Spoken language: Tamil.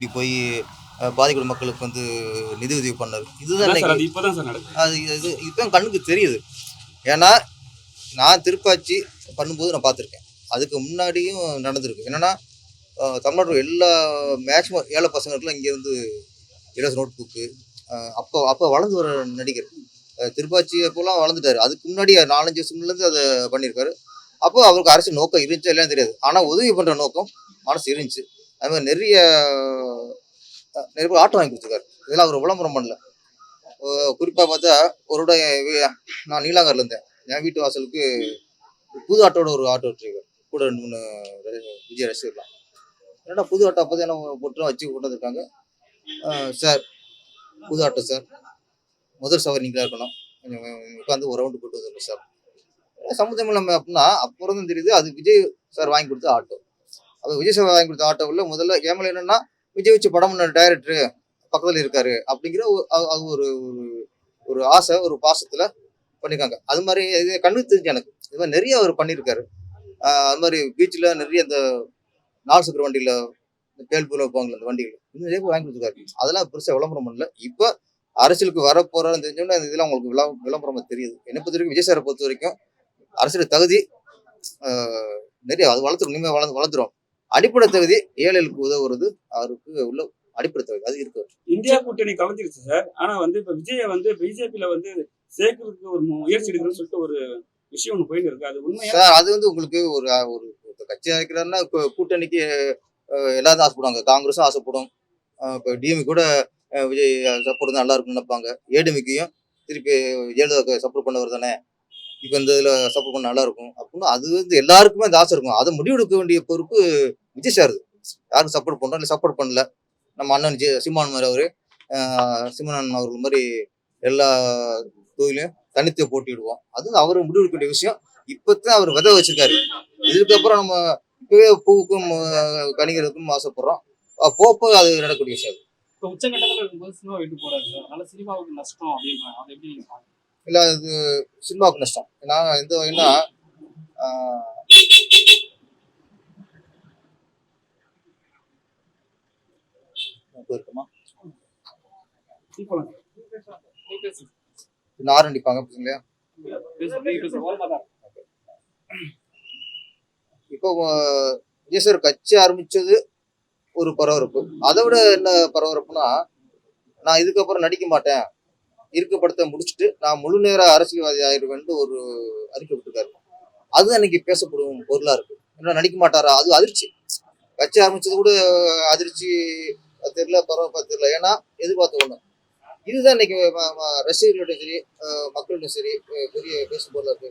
இப்படி போய் பாதிக்கப்பட்ட மக்களுக்கு வந்து நிதி உதவி பண்ணாரு. இதுதான் இன்னைக்கு இப்பதான் சார் நடக்குது. அது இது இப்பதான் கண்ணுக்கு தெரியுது. ஏன்னா நான் திருப்பாச்சி பண்ணும்போது நான் பார்த்துருக்கேன். அதுக்கு முன்னாடியும் நடந்திருக்கு. என்னன்னா தமிழ்நாட்டில் எல்லா மேக்சிமம் ஏழை பசங்களுக்குலாம் இங்கேருந்து இலவச நோட் புக்கு அப்போ வளர்ந்து வர நடிகர் திருப்பாச்சி அப்போலாம் வளர்ந்துட்டாரு. அதுக்கு முன்னாடி 4-5 வருஷம்லேருந்து அதை பண்ணியிருக்காரு. அப்போ அவருக்கு அரசியல் நோக்கம் இருந்துச்சு எல்லாம் தெரியாது. ஆனால் உதவி பண்ணுற நோக்கம் மனசு இருந்துச்சு. அது மாதிரி நிறைய பேர் ஆட்டோ வாங்கி கொடுத்துருக்காரு. இதெல்லாம் அவர் விளம்பரம் பண்ணல. குறிப்பாக பார்த்தா ஒரு நான் நீலாங்கரில் இருந்தேன். என் வீட்டு வாசலுக்கு புது ஆட்டோட ஒரு ஆட்டோ வச்சிருக்காரு. கூட 2-3 விஜய் ரசிகர்லாம். என்னடா புது ஆட்டோ அப்போ தான் போட்டு வச்சு கொண்டு வந்திருக்காங்க. சார் புது ஆட்டோ சார், முதல் சவாரி நீங்களாக இருக்கணும், கொஞ்சம் உட்காந்து ஒரு ரவுண்டு போட்டு வந்துருக்கோம் சார். சமுதாயம் நம்ம அப்படின்னா அப்புறம் தான் தெரியுது அது விஜய் சார் வாங்கி கொடுத்த ஆட்டோ. அப்போ விஜய் சார் வாங்கி கொடுத்த ஆட்டோவில் முதல்ல ஏமலை என்னன்னா விஜய் வச்சு படம் பண்ண டைரக்டரு பக்கத்தில் இருக்காரு அப்படிங்கிற அது ஒரு ஒரு ஆசை, ஒரு பாசத்தில் பண்ணியிருக்காங்க. அது மாதிரி கண்ணுக்கு தெரிஞ்சு எனக்கு இது மாதிரி நிறைய அவர் பண்ணியிருக்காரு. அது மாதிரி பீச்சில் நிறைய இந்த 4 சக்கர வண்டியில் பேல்பூரில் வைப்பாங்களே அந்த வண்டிகள் இன்னும் நிறைய பேர் வாங்கி கொடுத்துருக்காரு. அதெல்லாம் பெருசாக விளம்பரம் பண்ணல. இப்போ அரசியலுக்கு வரப்போறான்னு தெரிஞ்சோன்னா இதெல்லாம் உங்களுக்கு விளம்பரமா தெரியுது. என்னை பொறுத்த வரைக்கும் விஜய் சாரை பொறுத்த வரைக்கும் அரசியல் தகுதி நிறைய அது வளர்த்துரும். இனிமேல் வளர்த்துரும். அடிப்படை தகுதி ஏழைகளுக்கு உதவுறது அவருக்கு உள்ள அடிப்படை தகுதி அது இருக்கு. இந்தியா கூட்டணி கலைஞ்சிருச்சு சார். ஆனா இப்ப விஜய பிஜேபியில சேர்க்கறதுக்கு ஒரு முயற்சி எடுக்கணும்னு சொல்லிட்டு ஒரு விஷயம் ஒண்ணு போயிட்டு இருக்கு. அது உண்மையா சார்? அது உங்களுக்கு ஒரு கட்சி ஆகிறாருன்னா கூட்டணிக்கு எல்லாரும் ஆசைப்படுவாங்க. காங்கிரஸும் ஆசைப்படும். இப்போ டிஎம்கே கூட விஜய் சப்போர்ட் தான் நல்லா இருக்கும்னு நினைப்பாங்க. ஏடிஎம்கேயும் திருப்பி ஜெயலலிதா சப்போர்ட் பண்ணவர் தானே, இப்போ இந்த இதில் சப்போர்ட் பண்ண நல்லா இருக்கும் அப்படின்னு அது எல்லாருக்குமே அந்த ஆசை இருக்கும். அதை முடிவெடுக்க வேண்டிய பொறுப்பு விஜய் சார். யாருக்கு சப்போர்ட் பண்ணுறோம் இல்லை சப்போர்ட் பண்ணல. நம்ம அண்ணன் சீமான் மாதிரி அவரு சிம்மன் அவர்கள் மாதிரி எல்லா தொழிலையும் தனித்து போட்டிடுவோம். அது அவர் முடிவெடுக்க வேண்டிய விஷயம். இப்போதான் அவர் விதை வச்சிருக்காரு. இதுக்கப்புறம் நம்ம இப்பவே பூவுக்கும் கணிகிறதுக்கும் ஆசைப்படுறோம். போப்போ அது நடக்கக்கூடிய விஷயம். இப்போ உச்சகட்டத்தில் இருக்கும்போது சினிமா விட்டு போறாரு சார். அதனால சினிமாவுக்கு நஷ்டம் அப்படின்றாங்க. அதை எப்படி நீங்க இல்லை அது சினிமாவுக்கு நஷ்டம். நான் எந்த வகைன்னா இருக்குமா ஆரம்பிப்பாங்க இல்லையா? இப்போ விஜய் சார் கட்சி ஆரம்பிச்சது ஒரு பரபரப்பு. அதை விட என்ன பரபரப்புனா நான் இதுக்கப்புறம் நடிக்க மாட்டேன், இருக்க படத்தை முடிச்சுட்டு நான் முழு நேர அரசியல்வாதி ஆயிடுவேன் ஒரு அறிக்கை விட்டுருக்காரு. அது அன்னைக்கு பேசப்படும் பொருளா இருக்கு. என்ன நடிக்க மாட்டாரா? அது அதிர்ச்சி. கட்சி ஆரம்பிச்சது கூட அதிர்ச்சி தெரியல, பரவாயில்ல தெரியல. ஏன்னா எதிர்பார்த்த ஒண்ணு இதுதான் இன்னைக்கு ரசிகர்களோட சரி மக்கள்கிட்ட சரி பெரிய பேசும் பொருளா இருக்கு.